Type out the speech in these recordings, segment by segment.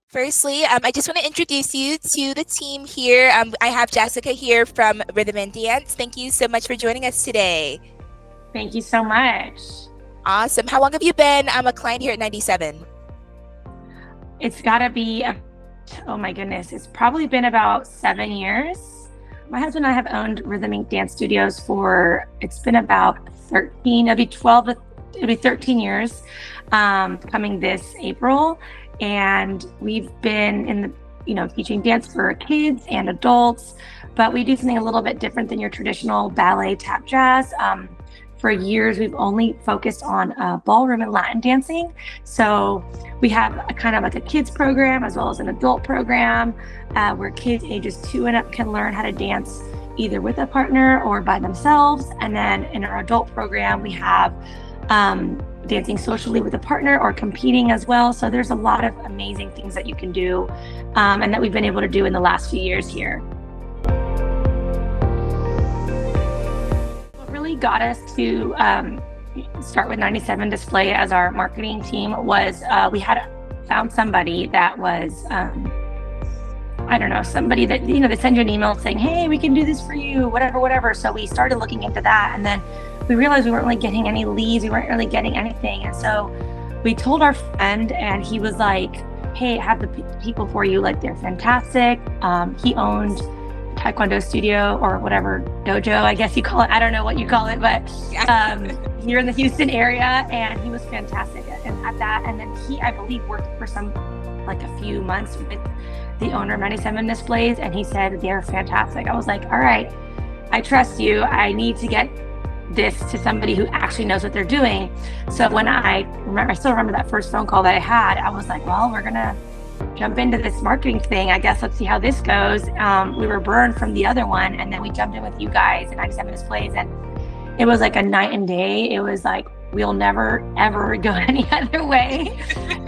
Firstly, I just want to introduce you to the team here. I have Jessica here from Rhythm and Dance. Thank you so much for joining us today. Thank you so much. Awesome. How long have you been a client here at 97? It's got to be, oh my goodness, it's probably been about 7 years. My husband and I have owned Rhythm and Dance Studios it's been about 13, it'll be 13 years coming this April. And we've been teaching dance for kids and adults, but we do something a little bit different than your traditional ballet, tap, jazz. For years, we've only focused on ballroom and Latin dancing. So we have a kind of like a kids program as well as an adult program where kids ages 2 and up can learn how to dance either with a partner or by themselves. And then in our adult program, we have dancing socially with a partner or competing as well. So there's a lot of amazing things that you can do and that we've been able to do in the last few years here. What really got us to start with 97Display as our marketing team was we had found somebody that was, somebody that, they send you an email saying, hey, we can do this for you, whatever. So we started looking into that. And then we realized we weren't really getting any leads. We weren't really getting anything. And so we told our friend and he was like, hey, I have the people for you. Like, they're fantastic. He owned Taekwondo studio or whatever, dojo, I guess you call it. I don't know what you call it, but here in the Houston area. And he was fantastic at that. And then he, I believe, worked for a few months with the owner of 97Displays. And he said, they're fantastic. I was like, all right, I trust you. I need to get this to somebody who actually knows what they're doing. So when I still remember that first phone call that I had, I was like, well, we're gonna jump into this marketing thing. I guess let's see how this goes. We were burned from the other one, and then we jumped in with you guys at 97Displays, and it was like a night and day. It was like, we'll never ever go any other way.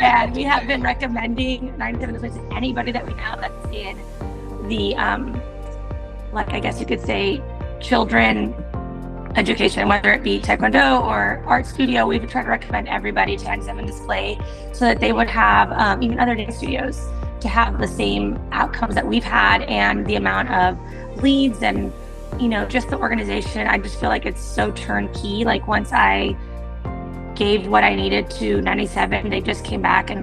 And we have been recommending 97Displays to anybody that we know that's in the I guess you could say children education, whether it be Taekwondo or art studio. We've tried to recommend everybody to 97Display so that they would have, even other dance studios, to have the same outcomes that we've had and the amount of leads and, just the organization. I just feel like it's so turnkey. Like, once I gave what I needed to 97, they just came back and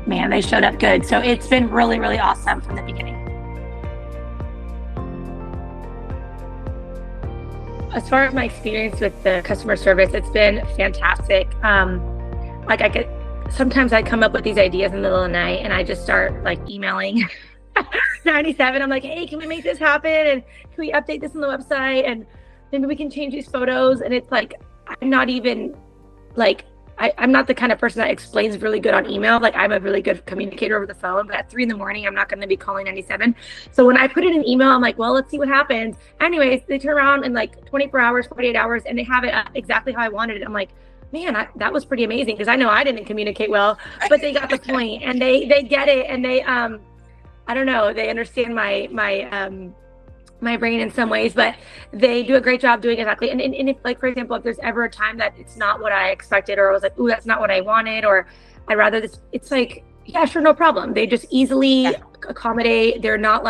man, they showed up good. So it's been really, really awesome from the beginning. As far as my experience with the customer service, it's been fantastic. Sometimes I come up with these ideas in the middle of the night and I just start emailing 97. I'm like, hey, can we make this happen? And can we update this on the website? And maybe we can change these photos. And it's I'm not even I'm not the kind of person that explains really good on email. I'm a really good communicator over the phone, but at 3 a.m, I'm not going to be calling 97. So when I put it in email, I'm like, well, let's see what happens. Anyways, they turn around in 24 hours, 48 hours, and they have it exactly how I wanted it. I'm like, man, that was pretty amazing, because I know I didn't communicate well, but they got the point and they get it. And they, I don't know, they understand my brain in some ways, but they do a great job doing exactly. And if, for example, if there's ever a time that it's not what I expected, or I was like, ooh, that's not what I wanted, or I'd rather this, it's yeah, sure, no problem. They just easily accommodate. They're not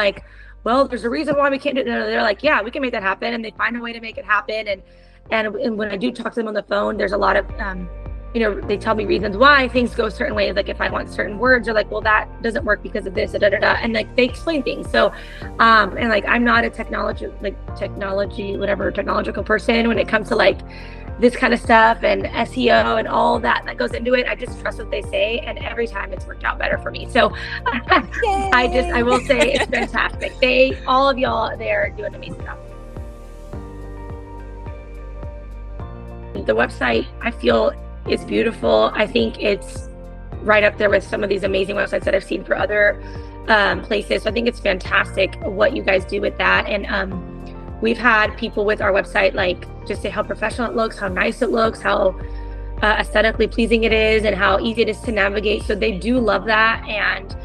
well, there's a reason why we can't do it. No, they're yeah, we can make that happen. And they find a way to make it happen. And when I do talk to them on the phone, there's a lot of, they tell me reasons why things go certain ways. If I want certain words, they're well, that doesn't work because of this, and they explain things. So, and I'm not a technological person when it comes to this kind of stuff and SEO and all that goes into it. I just trust what they say, and every time it's worked out better for me. So I will say it's fantastic. All of y'all there do an amazing job. The website, I feel, is beautiful. I think it's right up there with some of these amazing websites that I've seen for other places. So I think it's fantastic what you guys do with that. And we've had people with our website just say how professional it looks, how nice it looks, how aesthetically pleasing it is, and how easy it is to navigate. So they do love that. And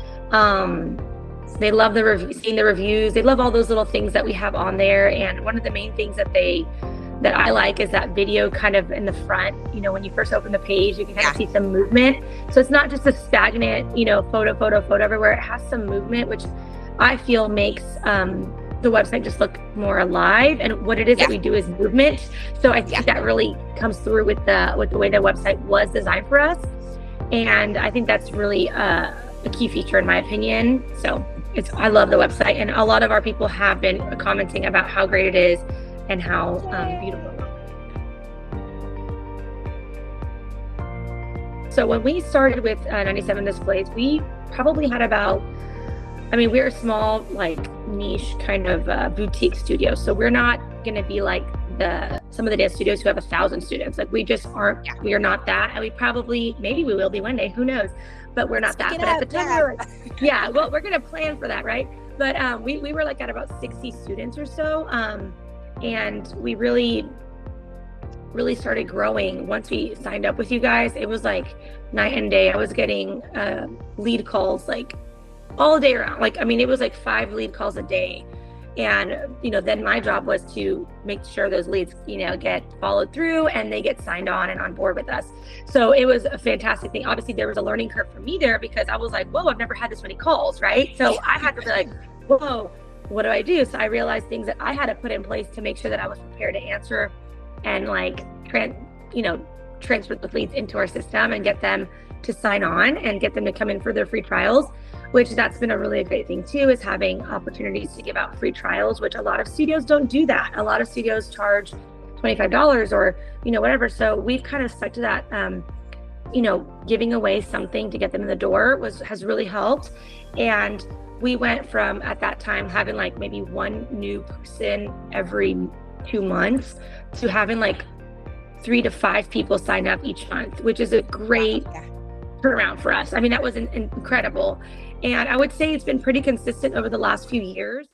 They love the seeing the reviews. They love all those little things that we have on there. And one of the main things that I like is that video kind of in the front. You know, when you first open the page, you can kind of see some movement. So it's not just a stagnant, you know, photo everywhere. It has some movement, which I feel makes the website just look more alive. And what it is that we do is movement. So I think that really comes through with the way the website was designed for us. And I think that's really a key feature in my opinion. So I love the website, and a lot of our people have been commenting about how great it is and how beautiful. So when we started with 97 Displays, we probably had we're a small, like, niche kind of boutique studio. So we're not going to be like some of the dance studios who have 1,000 students. Like, we just aren't, we are not that. And maybe we will be one day, who knows? But we're not that. But at the time, we were like, well, we're going to plan for that, right? But we were like at about 60 students or so. And we really started growing once we signed up with you guys. It was like night and day. I was getting lead calls like all day around. Like, I mean, it was like 5 lead calls a day. And, you know, then my job was to make sure those leads, you know, get followed through and they get signed on and on board with us. So it was a fantastic thing. Obviously, there was a learning curve for me there because I was like, whoa, I've never had this many calls, right? So I had to be like, whoa, what do I do? So I realized things that I had to put in place to make sure that I was prepared to answer and, like, transfer the leads into our system and get them to sign on and get them to come in for their free trials, which that's been a really great thing too, is having opportunities to give out free trials, which a lot of studios don't do that. A lot of studios charge $25 or, you know, whatever. So we've kind of stuck to that, you know, giving away something to get them in the door has really helped. And we went from, at that time, having like maybe one new person every 2 months to having like 3 to 5 people sign up each month, which is a great turnaround for us. I mean, that was incredible. And I would say it's been pretty consistent over the last few years.